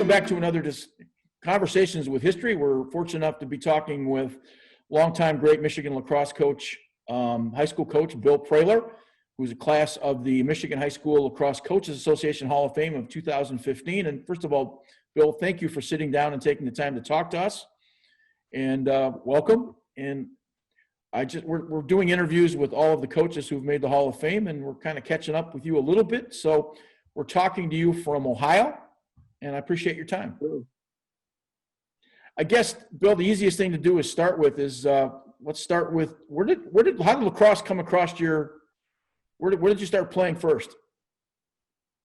Welcome back to another Conversations with History. We're fortunate enough to be talking with longtime great Michigan lacrosse coach, high school coach, Bill Prahler, who's a class of the Michigan High School Lacrosse Coaches Association Hall of Fame of 2015. And first of all, Bill, thank you for sitting down and taking the time to talk to us. And welcome. And we're doing interviews with all of the coaches who've made the Hall of Fame, and we're kind of catching up with you a little bit. So we're talking to you from Ohio, and I appreciate your time. I guess, Bill, the easiest thing to do is start with let's start with how did lacrosse come across where did you start playing first?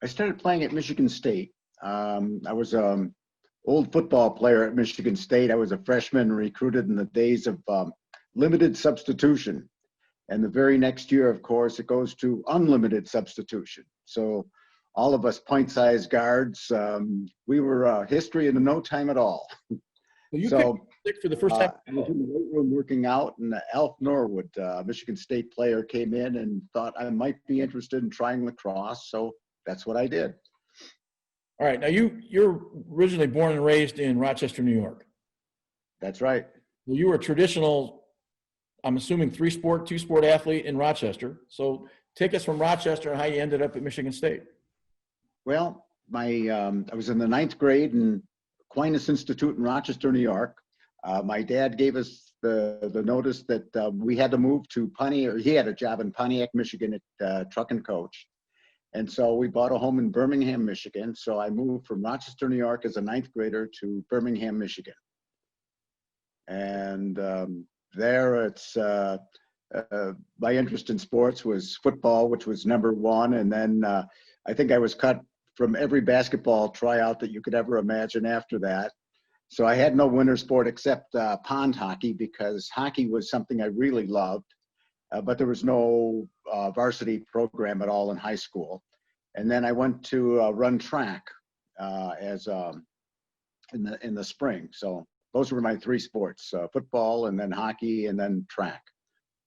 I started playing at Michigan State. I was an old football player at Michigan State. I was a freshman recruited in the days of limited substitution. And the very next year, of course, it goes to unlimited substitution. So all of us point-sized guards, we were history in no time at all. So for the first time. I was in the weight room working out, and Alf Norwood, Michigan State player, came in and thought I might be interested in trying lacrosse. So that's what I did. All right. Now you're originally born and raised in Rochester, New York. That's right. Well, you were a traditional, I'm assuming, two-sport athlete in Rochester. So take us from Rochester and how you ended up at Michigan State. Well, I was in the 9th grade in Aquinas Institute in Rochester, New York. My dad gave us the notice that we had to move to Pontiac. He had a job in Pontiac, Michigan at truck and coach. And so we bought a home in Birmingham, Michigan. So I moved from Rochester, New York as a 9th grader to Birmingham, Michigan. And there it's, my interest in sports was football, which was #1. And then I think I was cut from every basketball tryout that you could ever imagine after that. So I had no winter sport except pond hockey, because hockey was something I really loved, but there was no varsity program at all in high school. And then I went to run track in the spring. So those were my 3 sports, football and then hockey and then track.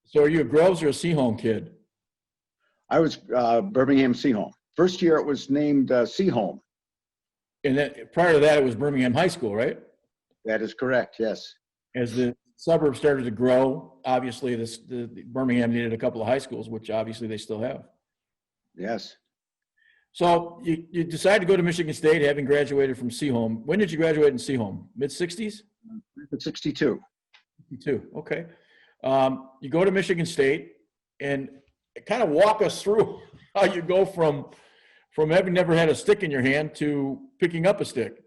So are you a Groves or a Seaholm kid? I was Birmingham Seaholm. First year it was named Seaholm. And then prior to that, it was Birmingham High School, right? That is correct, yes. As the suburb started to grow, obviously the Birmingham needed a couple of high schools, which obviously they still have. Yes. So you decided to go to Michigan State, having graduated from Seaholm. When did you graduate in Seaholm? Mid-60s? 62. 62, okay. You go to Michigan State, and kind of walk us through how you go from having never had a stick in your hand to picking up a stick.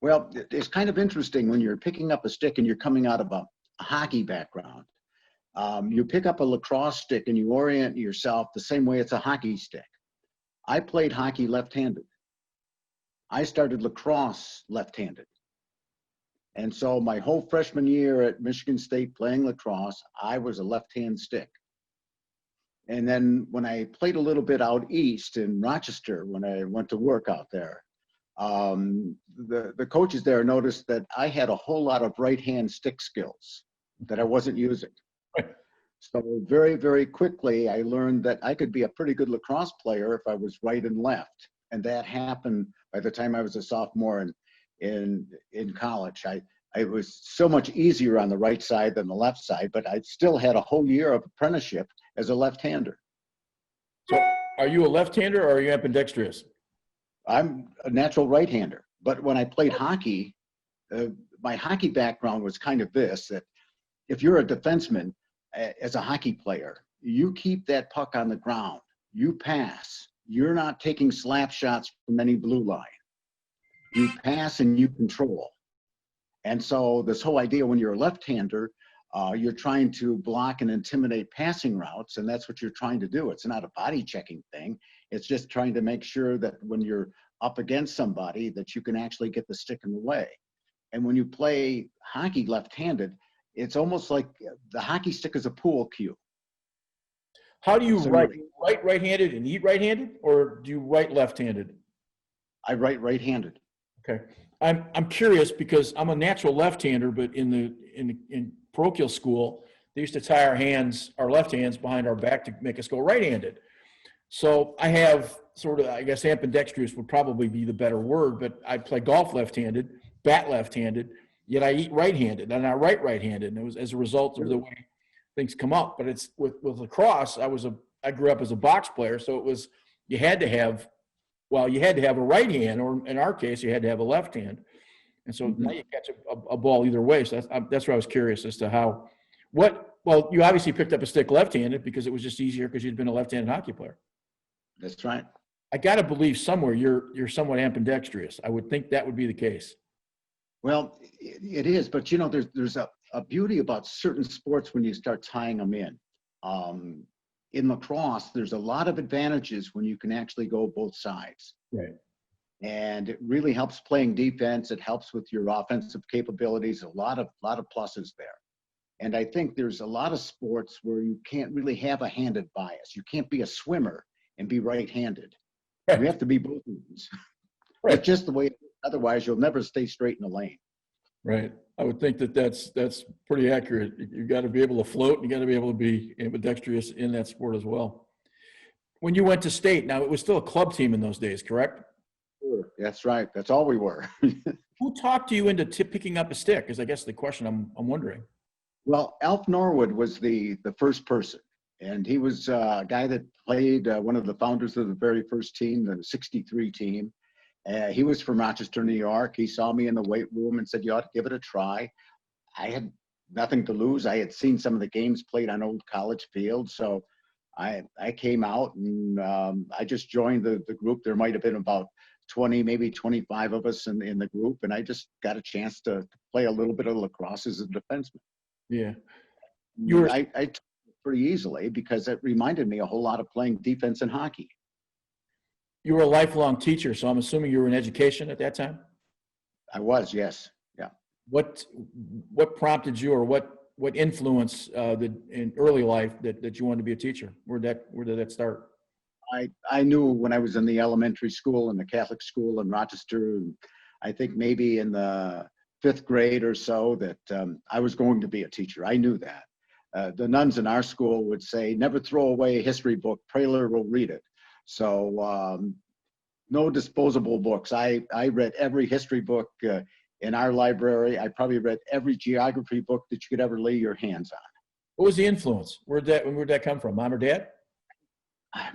Well, it's kind of interesting when you're picking up a stick and you're coming out of a hockey background. You pick up a lacrosse stick and you orient yourself the same way it's a hockey stick. I played hockey left-handed. I started lacrosse left-handed. And so my whole freshman year at Michigan State playing lacrosse, I was a left-hand stick. And then when I played a little bit out east in Rochester, when I went to work out there, the coaches there noticed that I had a whole lot of right-hand stick skills that I wasn't using. So very, very quickly, I learned that I could be a pretty good lacrosse player if I was right and left. And that happened by the time I was a sophomore in college. It was so much easier on the right side than the left side, but I still had a whole year of apprenticeship as a left-hander. So are you a left-hander or are you ambidextrous? I'm a natural right-hander, but when I played hockey, my hockey background was kind of this, that if you're a defenseman as a hockey player, you keep that puck on the ground, you pass, you're not taking slap shots from any blue line. You pass and you control. And so this whole idea when you're a left-hander, you're trying to block and intimidate passing routes, and that's what you're trying to do. It's not a body checking thing. It's just trying to make sure that when you're up against somebody that you can actually get the stick in the way. And when you play hockey left-handed, it's almost like the hockey stick is a pool cue. How do you write right-handed and eat right-handed, or do you write left-handed? I write right-handed. Okay. I'm curious because I'm a natural left-hander, but in parochial school, they used to tie our left hands behind our back to make us go right-handed. So I have sort of, I guess ambidextrous would probably be the better word, but I play golf left-handed, bat left-handed, yet I eat right-handed and I write right-handed. And it was as a result of the way things come up. But it's with lacrosse, I grew up as a box player. So it was, you had to have, well, you had to have a right hand, or in our case, you had to have a left hand. And so now you catch a ball either way. So that's where I was curious as to how, well, you obviously picked up a stick left-handed because it was just easier because you'd been a left-handed hockey player. That's right. I got to believe somewhere you're somewhat ambidextrous. I would think that would be the case. Well, it is, but you know, there's a beauty about certain sports when you start tying them in. In lacrosse, there's a lot of advantages when you can actually go both sides. Right. And it really helps playing defense. It helps with your offensive capabilities. A lot of pluses there. And I think there's a lot of sports where you can't really have a handed bias. You can't be a swimmer and be right-handed. Right. You have to be both hands. Right. It's just the way. Otherwise, you'll never stay straight in the lane. Right. I would think that's pretty accurate. You got to be able to float. You got to be able to be ambidextrous in that sport as well. When you went to state, now it was still a club team in those days, correct? Sure. That's right. That's all we were. Who talked you into picking up a stick? Is I guess the question I'm wondering. Well, Alf Norwood was the first person, and he was a guy that played one of the founders of the very first team, the '63 team. He was from Rochester, New York. He saw me in the weight room and said, "You ought to give it a try." I had nothing to lose. I had seen some of the games played on old college fields, so I came out and I just joined the group. There might have been about 20, maybe 25 of us in the group, and I just got a chance to play a little bit of lacrosse as a defenseman. Yeah. I took it pretty easily because it reminded me a whole lot of playing defense in hockey. You were a lifelong teacher, so I'm assuming you were in education at that time? I was, yes. Yeah. What prompted you, or what influence in early life that you wanted to be a teacher? Where did that start? I knew when I was in the elementary school in the Catholic school in Rochester, I think maybe in the 5th grade or so, that I was going to be a teacher. I knew that. The nuns in our school would say, "Never throw away a history book. Prahler will read it." So no disposable books. I read every history book in our library. I probably read every geography book that you could ever lay your hands on. What was the influence? Where'd that come from? Mom or dad?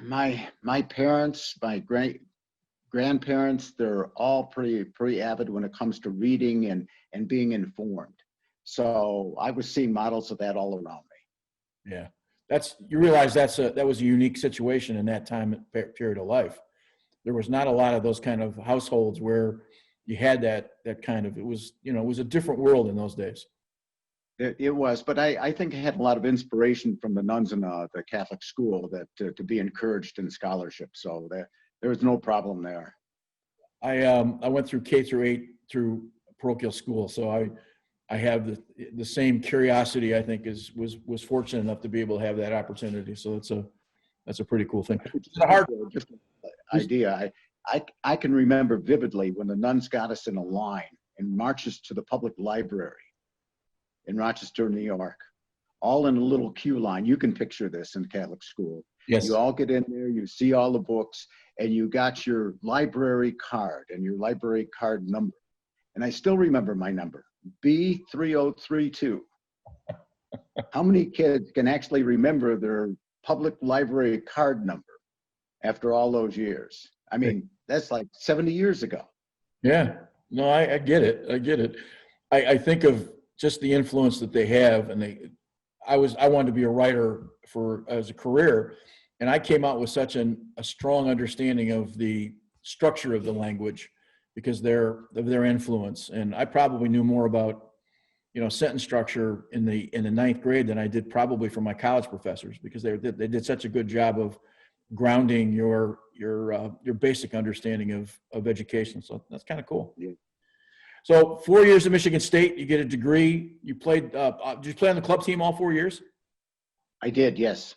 My parents, my grandparents, they're all pretty avid when it comes to reading and being informed. So I was seeing models of that all around me. Yeah. You realize that was a unique situation in that time period of life. There was not a lot of those kind of households where you had that kind of, it was a different world in those days. It was, but I think I had a lot of inspiration from the nuns in the Catholic school that to be encouraged in scholarship. So there was no problem there. I went through K through 8 through parochial school, so I have the same curiosity. I think was fortunate enough to be able to have that opportunity. So that's a pretty cool thing. It's a hard idea. I can remember vividly when the nuns got us in a line and marched us to the public library in Rochester, New York, all in a little queue line. You can picture this in Catholic school. Yes. You all get in there, you see all the books, and you got your library card and your library card number. And I still remember my number, B3032. How many kids can actually remember their public library card number after all those years? I mean, that's like 70 years ago. Yeah. No, I get it. I get it. I think of just the influence that they have, and I wanted to be a writer as a career, and I came out with such a strong understanding of the structure of the language because of their influence. And I probably knew more about sentence structure in the 9th grade than I did probably from my college professors, because they did such a good job of grounding your basic understanding of education. So that's kind of cool. Yeah. So 4 years at Michigan State, you get a degree. You played. Did you play on the club team all 4 years? I did, yes.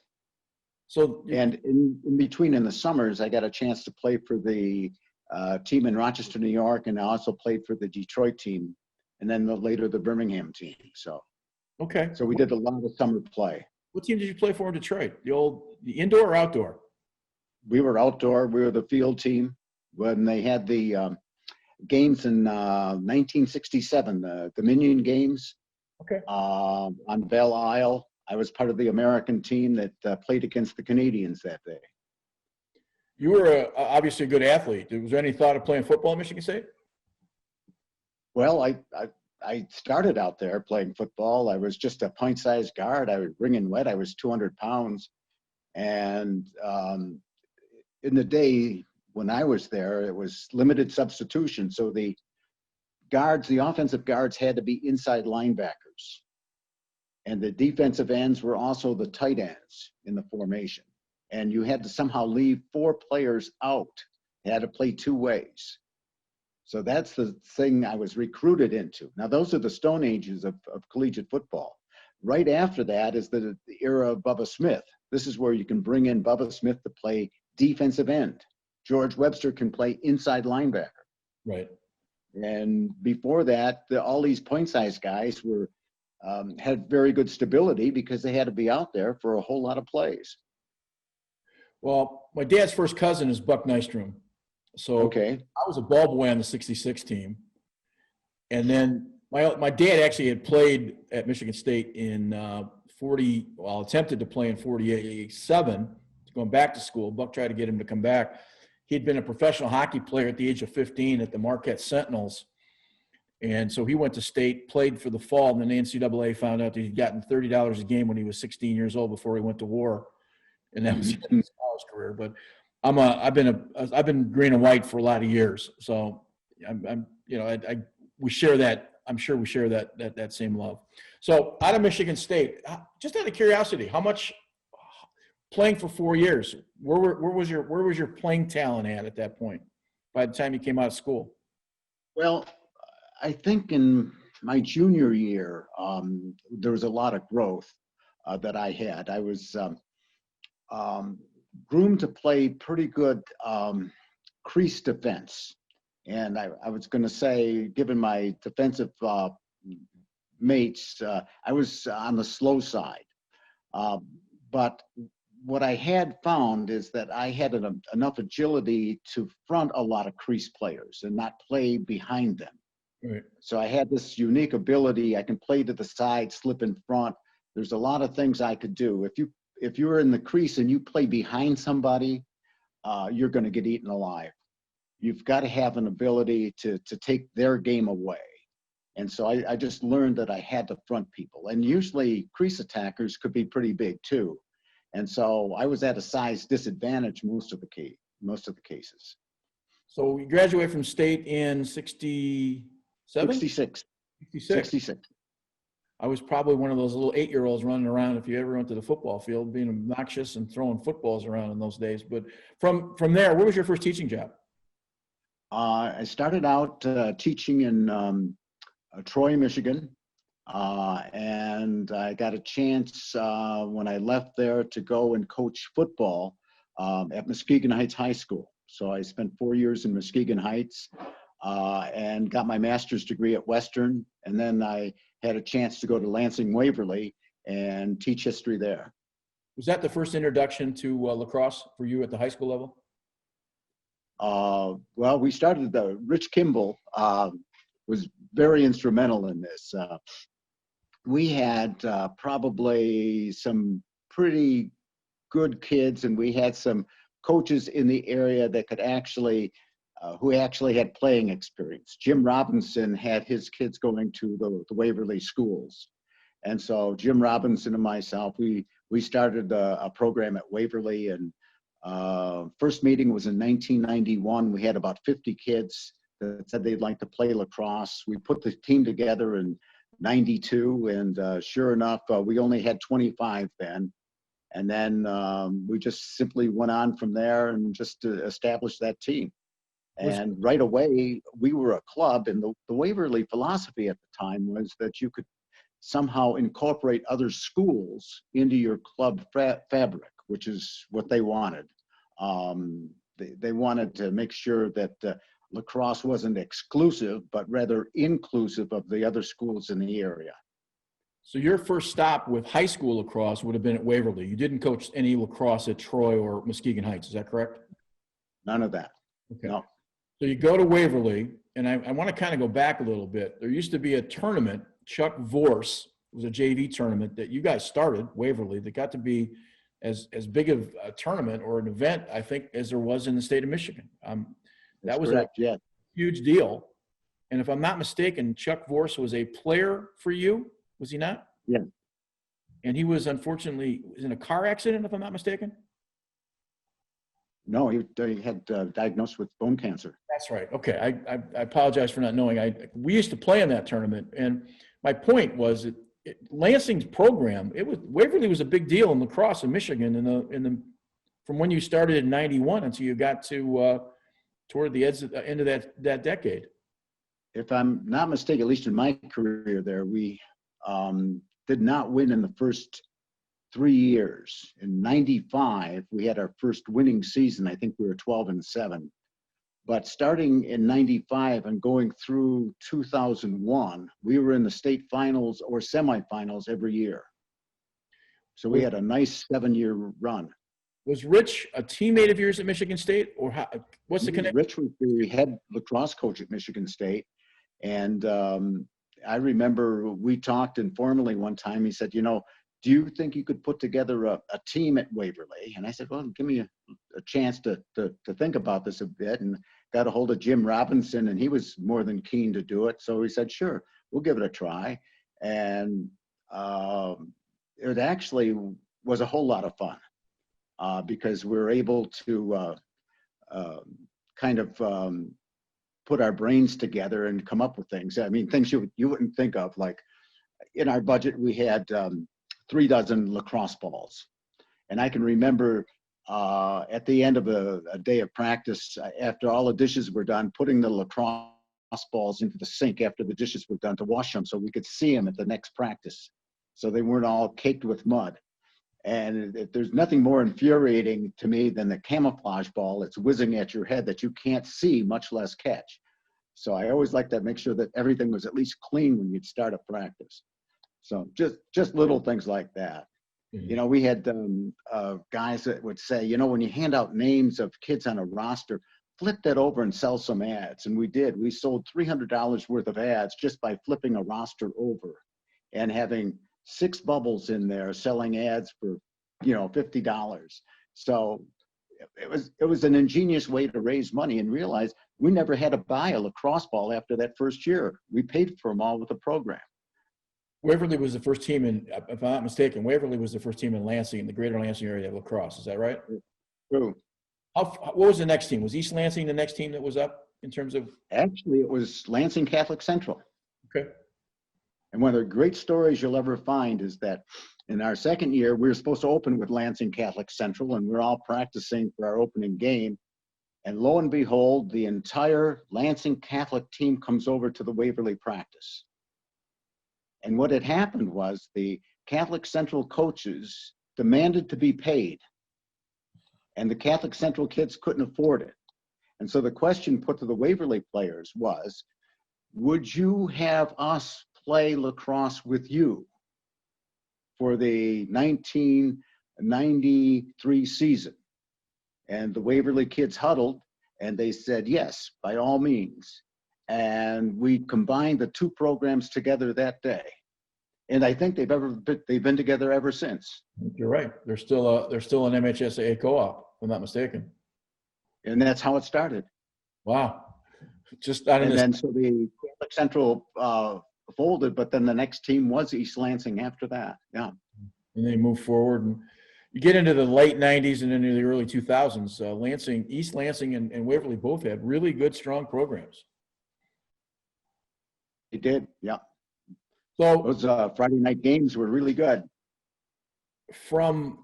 So and in between, in the summers, I got a chance to play for the team in Rochester, New York, and I also played for the Detroit team, and then later the Birmingham team. So okay. So we did a lot of summer play. What team did you play for in Detroit? The indoor or outdoor? we were outdoor. We were the field team when they had the games in 1967, the Dominion Games. Okay. On Belle Isle. I was part of the American team that played against the Canadians that day. You were obviously a good athlete. Was there any thought of playing football at Michigan State? Well, I started out there playing football. I was just a pint-sized guard. I was wringing wet. I was 200 pounds. And in the day when I was there, it was limited substitution. So the offensive guards had to be inside linebackers. And the defensive ends were also the tight ends in the formation. And you had to somehow leave 4 players out. You had to play 2 ways. So that's the thing I was recruited into. Now, those are the stone ages of collegiate football. Right after that is the era of Bubba Smith. This is where you can bring in Bubba Smith to play defensive end. George Webster can play inside linebacker. Right. And before that, all these point-sized guys were had very good stability because they had to be out there for a whole lot of plays. Well, my dad's first cousin is Buck Nystrom. So Okay. I was a ball boy on the 66 team. And then my dad actually had played at Michigan State in attempted to play in 47, going back to school. Buck tried to get him to come back. He'd been a professional hockey player at the age of 15 at the Marquette Sentinels. And so he went to state, played for the fall, and then the NCAA found out that he'd gotten $30 a game when he was 16 years old before he went to war. And that was his college career. But I've been green and white for a lot of years. So we share that. I'm sure we share that same love. So out of Michigan State, just out of curiosity, how much playing for 4 years, where was your playing talent at that point by the time you came out of school? Well, I think in my junior year, there was a lot of growth that I had. I was groomed to play pretty good crease defense. And I was going to say, given my defensive mates, I was on the slow side. But what I had found is that I had enough agility to front a lot of crease players and not play behind them. Right. So I had this unique ability. I can play to the side, slip in front. There's a lot of things I could do. If you're in the crease and you play behind somebody, you're going to get eaten alive. You've got to have an ability to take their game away. And so I just learned that I had to front people. And usually crease attackers could be pretty big too. And so I was at a size disadvantage most of the cases. So you graduated from state in 67? 66. 66. I was probably one of those little 8-year-olds running around, if you ever went to the football field, being obnoxious and throwing footballs around in those days. But from there, what was your first teaching job? I started out teaching in Troy, Michigan. And I got a chance when I left there to go and coach football at Muskegon Heights High School. So I spent 4 years in Muskegon Heights and got my master's degree at Western. And then I had a chance to go to Lansing Waverly and teach history there. Was that the first introduction to lacrosse for you at the high school level? Well, we started, Rich Kimball was very instrumental in this. We had probably some pretty good kids, and we had some coaches in the area that could who actually had playing experience. Jim Robinson had his kids going to the Waverly schools. And so Jim Robinson and myself, we started a program at Waverly, and first meeting was in 1991. We had about 50 kids that said they'd like to play lacrosse. We put the team together in 92, and sure enough, we only had 25 then. And then we just simply went on from there and just established that team. And right away, we were a club, and the Waverly philosophy at the time was that you could somehow incorporate other schools into your club fabric, which is what they wanted. They wanted to make sure that lacrosse wasn't exclusive, but rather inclusive of the other schools in the area. So your first stop with high school lacrosse would have been at Waverly. You didn't coach any lacrosse at Troy or Muskegon Heights. Is that correct? None of that. Okay. No. So you go to Waverly, and I want to kind of go back a little bit. There used to be a tournament, Chuck Vorse, it was a JV tournament that you guys started, Waverly, that got to be as big of a tournament or an event, I think, as there was in the state of Michigan. That was correct, a huge deal. And if I'm not mistaken, Chuck Vorse was a player for you, was he not? Yeah. And he was unfortunately in a car accident, if I'm not mistaken. No, he had diagnosed with bone cancer. That's right. Okay. I apologize for not knowing. We used to play in that tournament, and my point was that Lansing's program, Waverly was a big deal in lacrosse in Michigan from when you started in '91 until you got to toward the end of that decade. If I'm not mistaken, at least in my career there, we did not win in the first 3 years. In '95, we had our first winning season. I think we were 12-7. But starting in '95 and going through 2001, we were in the state finals or semifinals every year. So we had a nice 7-year run. Was Rich a teammate of yours at Michigan State, or what's the connection? Rich was the head lacrosse coach at Michigan State. And I remember we talked informally one time. He said, you know, do you think you could put together a team at Waverly? And I said, well, give me a chance to think about this a bit, and got a hold of Jim Robinson, and he was more than keen to do it. So he said, sure, we'll give it a try. And it actually was a whole lot of fun because we were able to kind of put our brains together and come up with things. I mean, things you wouldn't think of. Like in our budget, we had 3 dozen lacrosse balls. And I can remember at the end of a day of practice, after all the dishes were done, putting the lacrosse balls into the sink after the dishes were done to wash them so we could see them at the next practice, so they weren't all caked with mud. And there's nothing more infuriating to me than the camouflage ball that's whizzing at your head that you can't see, much less catch. So I always like to make sure that everything was at least clean when you'd start a practice. So just little things like that. Mm-hmm. You know, we had guys that would say, you know, when you hand out names of kids on a roster, flip that over and sell some ads. And we did. We sold $300 worth of ads just by flipping a roster over and having 6 bubbles in there selling ads for, you know, $50. So it was an ingenious way to raise money, and realize we never had to buy a lacrosse ball after that first year. We paid for them all with the program. Waverly was the first team in, if I'm not mistaken, Waverly was the first team in Lansing, in the greater Lansing area of lacrosse. Is that right? True. What was the next team? Was East Lansing the next team that was up in terms of? Actually, it was Lansing Catholic Central. Okay. And one of the great stories you'll ever find is that in our second year, we were supposed to open with Lansing Catholic Central, and we're all practicing for our opening game. And lo and behold, the entire Lansing Catholic team comes over to the Waverly practice. And what had happened was the Catholic Central coaches demanded to be paid, and the Catholic Central kids couldn't afford it. And so the question put to the Waverly players was, would you have us play lacrosse with you for the 1993 season? And the Waverly kids huddled, and they said, yes, by all means. And we combined the 2 programs together that day. And I think they've been together ever since. You're right. They're still an MHSAA co-op, if I'm not mistaken. And that's how it started. Wow. Just out of and then so the Catholic Central folded, but then the next team was East Lansing after that. Yeah. And they move forward, and you get into the late 90s and into the early 2000s. East Lansing and Waverly both had really good, strong programs. They did, yeah. So those Friday night games were really good. From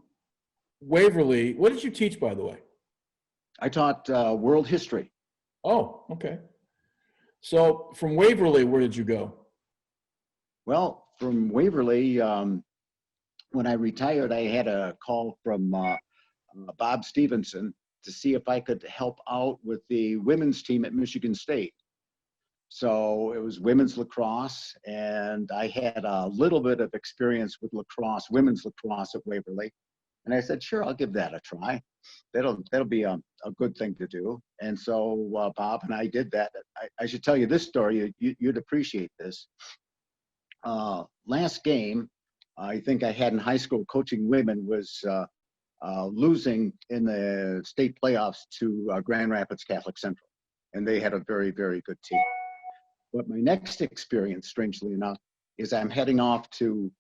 Waverly, what did you teach, by the way? I taught world history. Oh, okay. So from Waverly, where did you go? Well, from Waverly, when I retired, I had a call from Bob Stevenson to see if I could help out with the women's team at Michigan State. So it was women's lacrosse, and I had a little bit of experience with lacrosse, women's lacrosse at Waverly. And I said, sure, I'll give that a try. That'll be a good thing to do. And so Bob and I did that. I should tell you this story. You'd appreciate this. Last game I think I had in high school coaching women was losing in the state playoffs to Grand Rapids Catholic Central. And they had a very, very good team. But my next experience, strangely enough, is I'm heading off to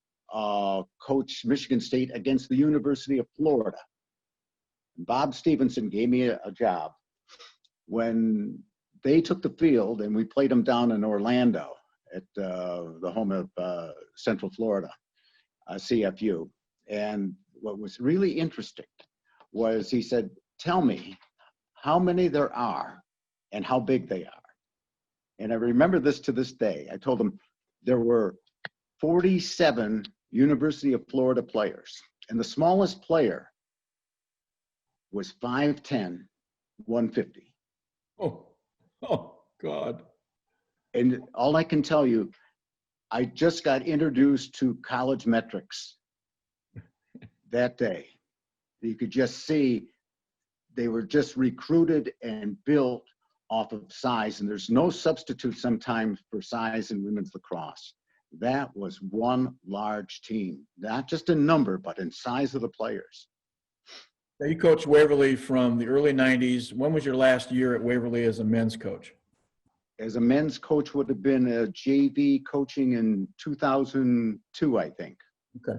coach Michigan State against the University of Florida. Bob Stevenson gave me a job when they took the field, and we played them down in Orlando at the home of Central Florida, CFU. And what was really interesting was he said, tell me how many there are and how big they are. And I remember this to this day. I told him there were 47 University of Florida players, and the smallest player was 5'10", 150. Oh, God. And all I can tell you, I just got introduced to college metrics that day. You could just see they were just recruited and built off of size, and there's no substitute sometimes for size in women's lacrosse. That was one large team, not just in number, but in size of the players. Now, you coached Waverly from the early 90s. When was your last year at Waverly as a men's coach? As a men's coach would have been a JV coaching in 2002, I think. Okay.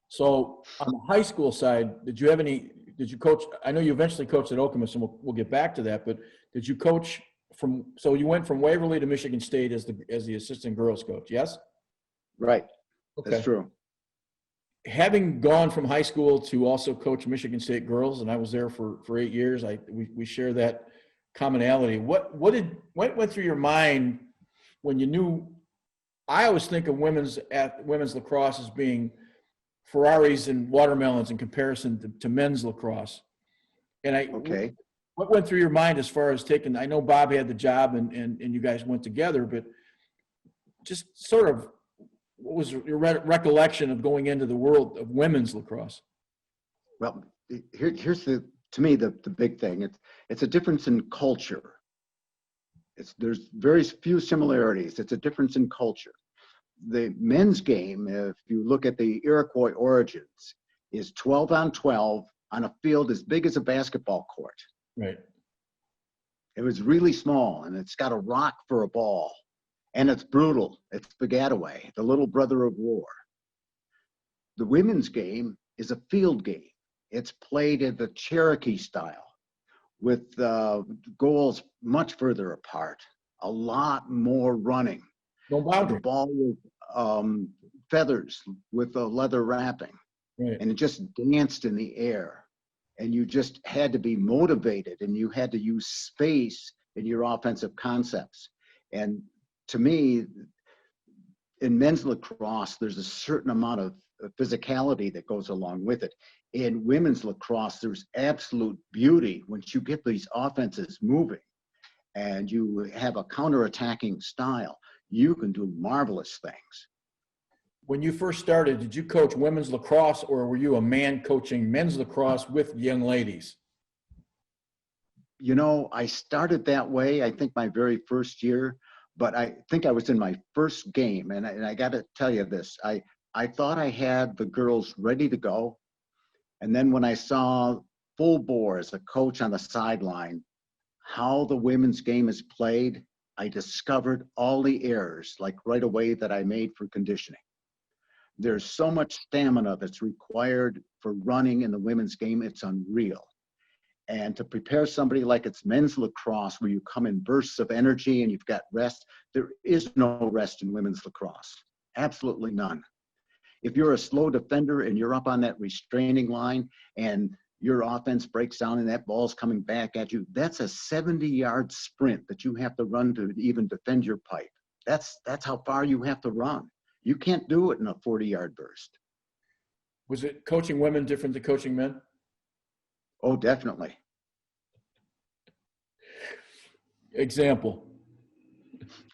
So on the high school side, did you coach, I know you eventually coached at Okemos, and we'll get back to that, but did you coach so you went from Waverly to Michigan State as the assistant girls coach, yes? Right. Okay. That's true. Having gone from high school to also coach Michigan State girls, and I was there for 8 years, we share that commonality. What went through your mind when you knew? I always think of women's lacrosse as being Ferraris and watermelons in comparison to men's lacrosse. And Okay. What went through your mind as far as taking? I know Bob had the job and you guys went together, but just sort of, what was your recollection of going into the world of women's lacrosse? Well, here's to me the big thing. It's a difference in culture. There's very few similarities. It's a difference in culture. The men's game, if you look at the Iroquois origins, is 12 on 12 on a field as big as a basketball court. Right. It was really small, and it's got a rock for a ball. And it's brutal. It's Piscataway, the little brother of war. The women's game is a field game. It's played in the Cherokee style with goals much further apart, a lot more running. No boundary. The ball with feathers with a leather wrapping. Right. And it just danced in the air. And you just had to be motivated, and you had to use space in your offensive concepts. And to me, in men's lacrosse, there's a certain amount of physicality that goes along with it. In women's lacrosse, there's absolute beauty once you get these offenses moving and you have a counterattacking style. You can do marvelous things. When you first started, did you coach women's lacrosse, or were you a man coaching men's lacrosse with young ladies? You know, I started that way, I think my very first year, but I think I was in my first game. And I got to tell you this, I thought I had the girls ready to go. And then when I saw full bore as a coach on the sideline, how the women's game is played, I discovered all the errors, like right away, that I made for conditioning. There's so much stamina that's required for running in the women's game, it's unreal. And to prepare somebody like it's men's lacrosse, where you come in bursts of energy and you've got rest, there is no rest in women's lacrosse. Absolutely none. If you're a slow defender and you're up on that restraining line and your offense breaks down and that ball's coming back at you, that's a 70-yard sprint that you have to run to even defend your pipe. That's how far you have to run. You can't do it in a 40-yard burst. Was it coaching women different than coaching men? Oh, definitely. Example.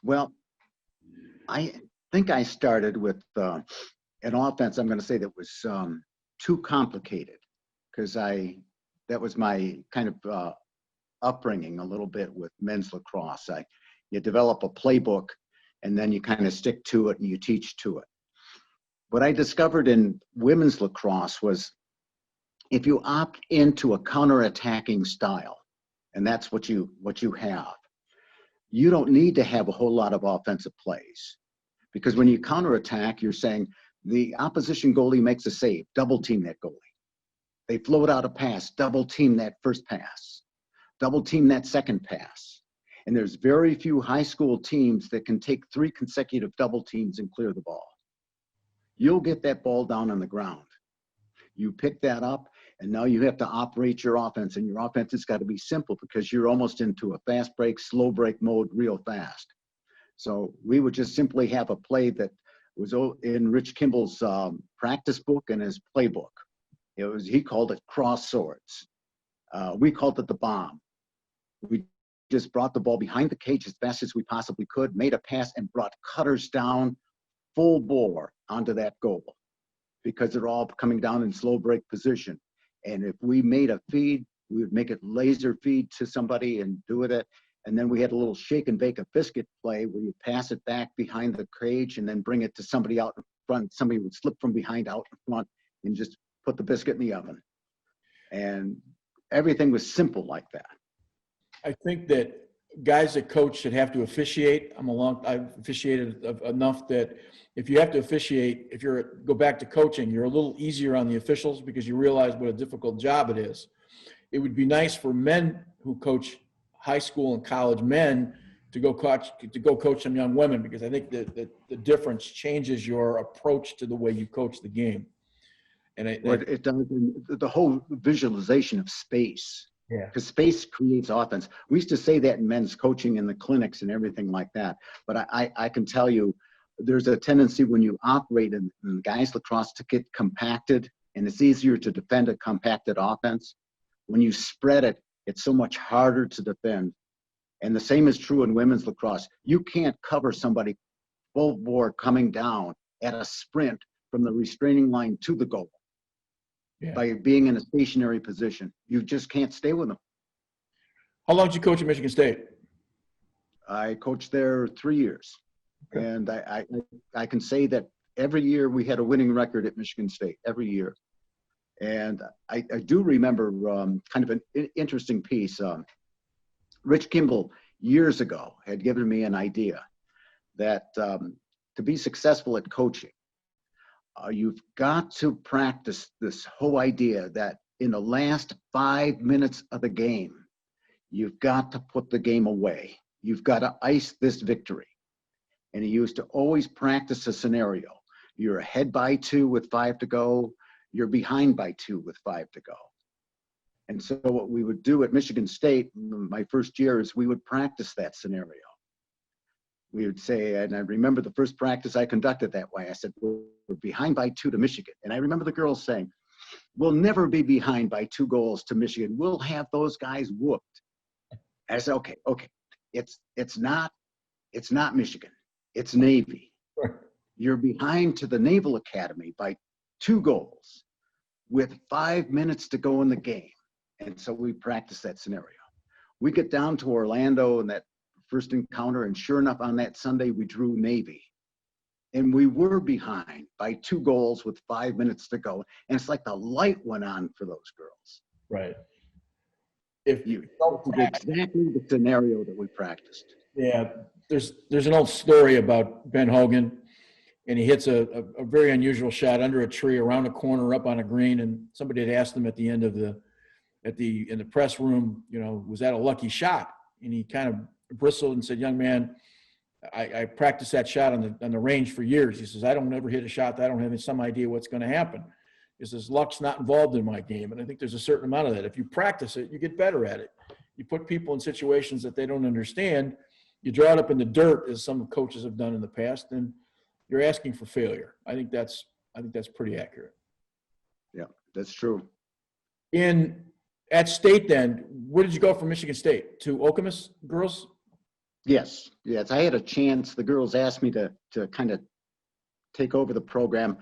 Well, I think I started with an offense, I'm going to say, that was too complicated, because that was my kind of upbringing a little bit with men's lacrosse. You develop a playbook, and then you kind of stick to it and you teach to it. What I discovered in women's lacrosse was, if you opt into a counterattacking style, and that's what you have, you don't need to have a whole lot of offensive plays. Because when you counterattack, you're saying the opposition goalie makes a save, double team that goalie. They float out a pass, double team that first pass, double team that second pass. And there's very few high school teams that can take 3 consecutive double teams and clear the ball. You'll get that ball down on the ground. You pick that up, and now you have to operate your offense, and your offense has got to be simple, because you're almost into a fast break, slow break mode real fast. So we would just simply have a play that was in Rich Kimball's practice book and his playbook. He called it cross swords. We called it the bomb. We just brought the ball behind the cage as fast as we possibly could, made a pass, and brought cutters down full bore onto that goal, because they're all coming down in slow break position. And if we made a feed, we would make it laser feed to somebody and do it. And then we had a little shake and bake a biscuit play where you pass it back behind the cage and then bring it to somebody out in front. Somebody would slip from behind out in front and just put the biscuit in the oven. And everything was simple like that. I think that guys that coach should have to officiate. I've officiated enough that if you have to officiate, go back to coaching, you're a little easier on the officials, because you realize what a difficult job it is. It would be nice for men who coach high school and college men to go coach some young women, because I think that the difference changes your approach to the way you coach the game. And it does the whole visualization of space. Yeah. Because space creates offense. We used to say that in men's coaching in the clinics and everything like that. But I can tell you, there's a tendency when you operate in guys lacrosse to get compacted, and it's easier to defend a compacted offense. When you spread it, it's so much harder to defend. And the same is true in women's lacrosse. You can't cover somebody full bore coming down at a sprint from the restraining line to the goal. Yeah. By being in a stationary position. You just can't stay with them. How long did you coach at Michigan State? I coached there 3 years. Okay. And I can say that every year we had a winning record at Michigan State, every year. And I do remember kind of an interesting piece. Rich Kimball, years ago, had given me an idea that to be successful at coaching, you've got to practice this whole idea that in the last 5 minutes of the game, you've got to put the game away. You've got to ice this victory. And he used to always practice a scenario. You're ahead by 2 with 5 to go. You're behind by 2 with 5 to go. And so what we would do at Michigan State, my first year, is we would practice that scenario. We would say, and I remember the first practice I conducted that way. I said, we're behind by 2 to Michigan. And I remember the girls saying, we'll never be behind by 2 goals to Michigan. We'll have those guys whooped. And I said, okay. It's not Michigan. It's Navy. You're behind to the Naval Academy by 2 goals with 5 minutes to go in the game. And so we practice that scenario. We get down to Orlando and that first encounter, and sure enough, on that Sunday, we drew Navy. And we were behind by 2 goals with 5 minutes to go. And it's like the light went on for those girls. Right. Exactly the scenario that we practiced. Yeah. There's an old story about Ben Hogan, and he hits a very unusual shot under a tree, around a corner, up on a green, and somebody had asked him at the end of in the press room, was that a lucky shot? And he kind of bristled and said, young man, I practiced that shot on the range for years. He says, I don't ever hit a shot that I don't have some idea what's going to happen. He says, luck's not involved in my game. And I think there's a certain amount of that. If you practice it, you get better at it. You put people in situations that they don't understand. You draw it up in the dirt, as some coaches have done in the past, and you're asking for failure. I think that's pretty accurate. Yeah, that's true. At State then, where did you go from Michigan State? To Okemos girls? Yes, yes. I had a chance. The girls asked me to kind of take over the program.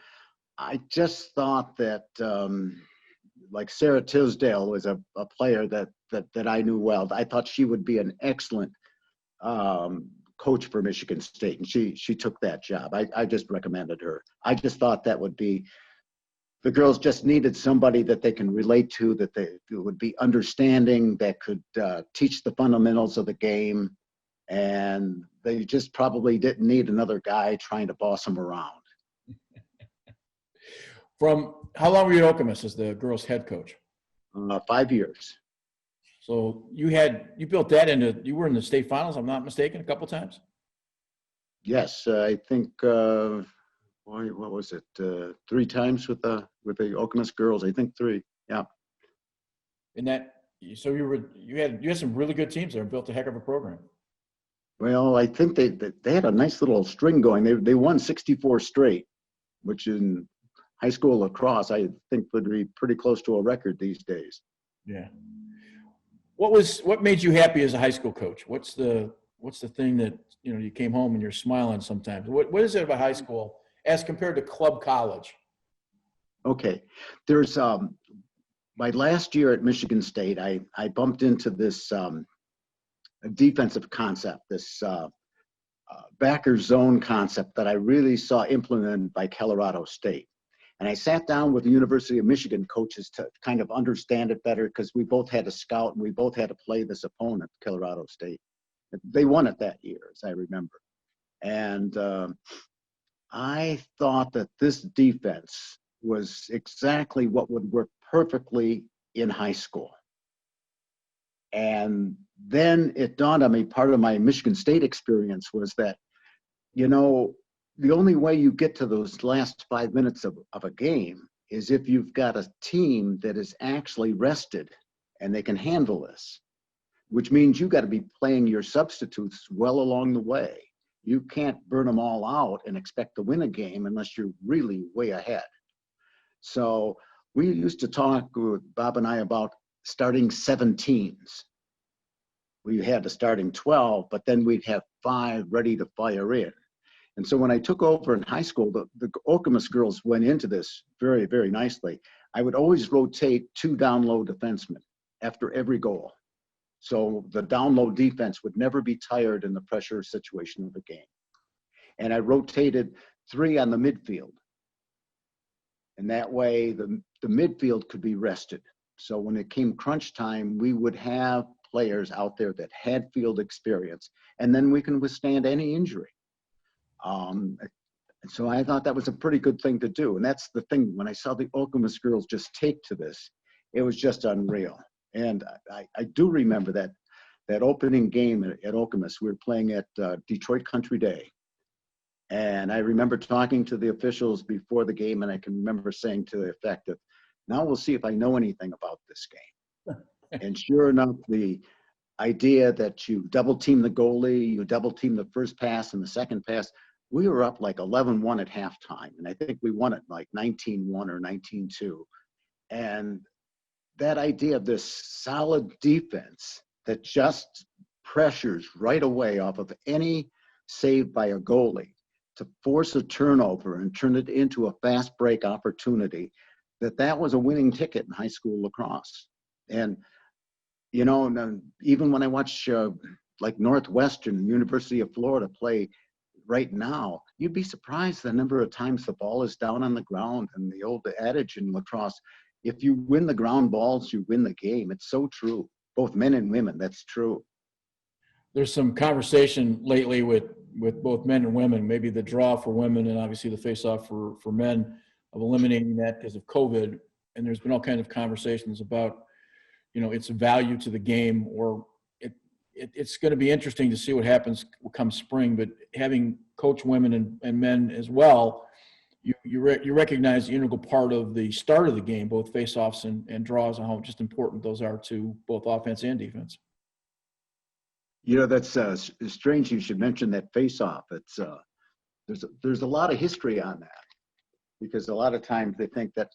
I just thought that like Sarah Tisdale was a player that I knew well. I thought she would be an excellent coach for Michigan State, and she took that job. I just recommended her. I just thought that would be, the girls just needed somebody that they can relate to, that they would be understanding, that could teach the fundamentals of the game, and they just probably didn't need another guy trying to boss them around. From how long were you at Okemos as the girls' head coach? 5 years. So you built that into, you were in the state finals, I'm not mistaken, a couple times? Yes, I think what was it? 3 times with the Okemos girls. I think 3. Yeah. And that, so you had some really good teams there and built a heck of a program. Well, I think they had a nice little string going. They won 64 straight, which in high school lacrosse I think would be pretty close to a record these days. Yeah. What made you happy as a high school coach? What's the thing that, you came home and you're smiling sometimes? What is it about high school as compared to club college? Okay. There's my last year at Michigan State, I bumped into this defensive concept, this backer zone concept that I really saw implemented by Colorado State. And I sat down with the University of Michigan coaches to kind of understand it better, because we both had to scout and we both had to play this opponent, Colorado State. They won it that year, as I remember. And I thought that this defense was exactly what would work perfectly in high school. And then it dawned on me, part of my Michigan State experience was that, the only way you get to those last 5 minutes of a game is if you've got a team that is actually rested and they can handle this, which means you got to be playing your substitutes well along the way. You can't burn them all out and expect to win a game unless you're really way ahead. So we used to talk, Bob and I, about starting 17s. We had the starting 12, but then we'd have 5 ready to fire in. And so when I took over in high school, the Okemos girls went into this very, very nicely. I would always rotate 2 down-low defensemen after every goal. So the down-low defense would never be tired in the pressure situation of the game. And I rotated 3 on the midfield. And that way the midfield could be rested. So when it came crunch time, we would have players out there that had field experience, and then we can withstand any injury. So I thought that was a pretty good thing to do. And that's the thing, when I saw the Okemos girls just take to this, it was just unreal. And I do remember that opening game at Okemos. We were playing at Detroit Country Day. And I remember talking to the officials before the game, and I can remember saying to the effect of, now we'll see if I know anything about this game. And sure enough, the idea that you double team the goalie, you double team the first pass and the second pass, we were up like 11-1 at halftime. And I think we won it like 19-1 or 19-2. And that idea of this solid defense that just pressures right away off of any save by a goalie to force a turnover and turn it into a fast break opportunity, that was a winning ticket in high school lacrosse. And, even when I watch like Northwestern, University of Florida play right now, you'd be surprised the number of times the ball is down on the ground. And the old adage in lacrosse, if you win the ground balls, you win the game. It's so true. Both men and women, that's true. There's some conversation lately with both men and women, maybe the draw for women and obviously the face-off for men, of eliminating that because of COVID. And there's been all kinds of conversations about, its value to the game, or it's going to be interesting to see what happens come spring. But having coach women and men as well, you recognize the integral part of the start of the game, both face-offs and draws, and how just important those are to both offense and defense. That's strange you should mention that face-off. It's there's a lot of history on that, because a lot of times they think that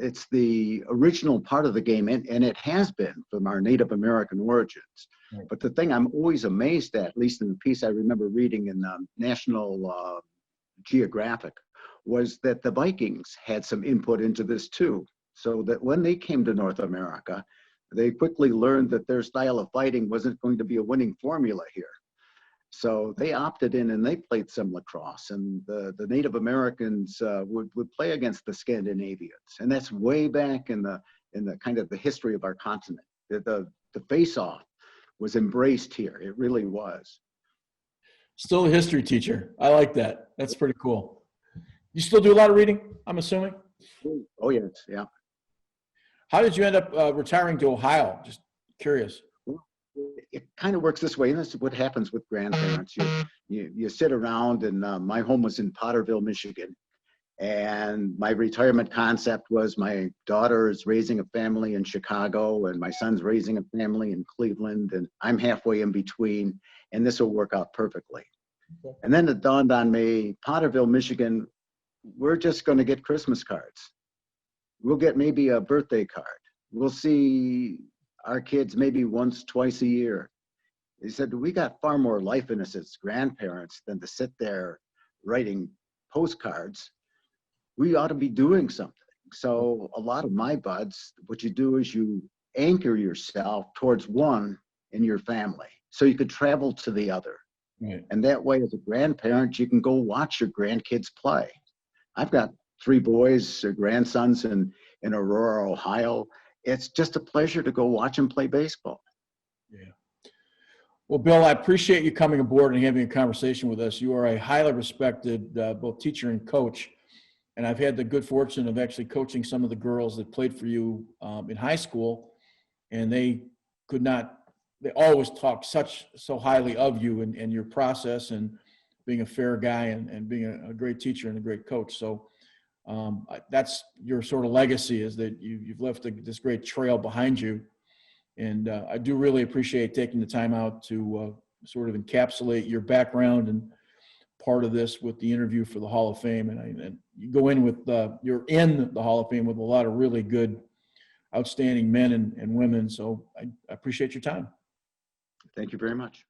it's the original part of the game, and it has been from our Native American origins. Right. But the thing I'm always amazed at least in the piece I remember reading in National Geographic, was that the Vikings had some input into this too. So that when they came to North America, they quickly learned that their style of fighting wasn't going to be a winning formula here. So they opted in and they played some lacrosse, and the Native Americans would play against the Scandinavians. And that's way back in the kind of the history of our continent. The face-off was embraced here. It really was. Still a history teacher. I like that. That's pretty cool. You still do a lot of reading, I'm assuming? Oh, yes, yeah. How did you end up retiring to Ohio? Just curious. It kind of works this way, and this is what happens with grandparents. You sit around, and my home was in Potterville, Michigan, and my retirement concept was my daughter is raising a family in Chicago, and my son's raising a family in Cleveland, and I'm halfway in between, and this will work out perfectly. Okay. And then it dawned on me, Potterville, Michigan, we're just going to get Christmas cards. We'll get maybe a birthday card. We'll see our kids maybe once, twice a year. He said, we got far more life in us as grandparents than to sit there writing postcards. We ought to be doing something. So a lot of my buds, what you do is you anchor yourself towards one in your family so you could travel to the other. Right. And that way, as a grandparent, you can go watch your grandkids play. I've got 3 boys, grandsons in Aurora, Ohio. It's just a pleasure to go watch them play baseball. Yeah. Well, Bill, I appreciate you coming aboard and having a conversation with us. You are a highly respected both teacher and coach. And I've had the good fortune of actually coaching some of the girls that played for you in high school. And they always talk so highly of you and your process and being a fair guy and being a great teacher and a great coach. So that's your sort of legacy, is that you've left this great trail behind you. And I do really appreciate taking the time out to sort of encapsulate your background and part of this with the interview for the Hall of Fame. And you go in with, you're in the Hall of Fame with a lot of really good, outstanding men and women. So I appreciate your time. Thank you very much.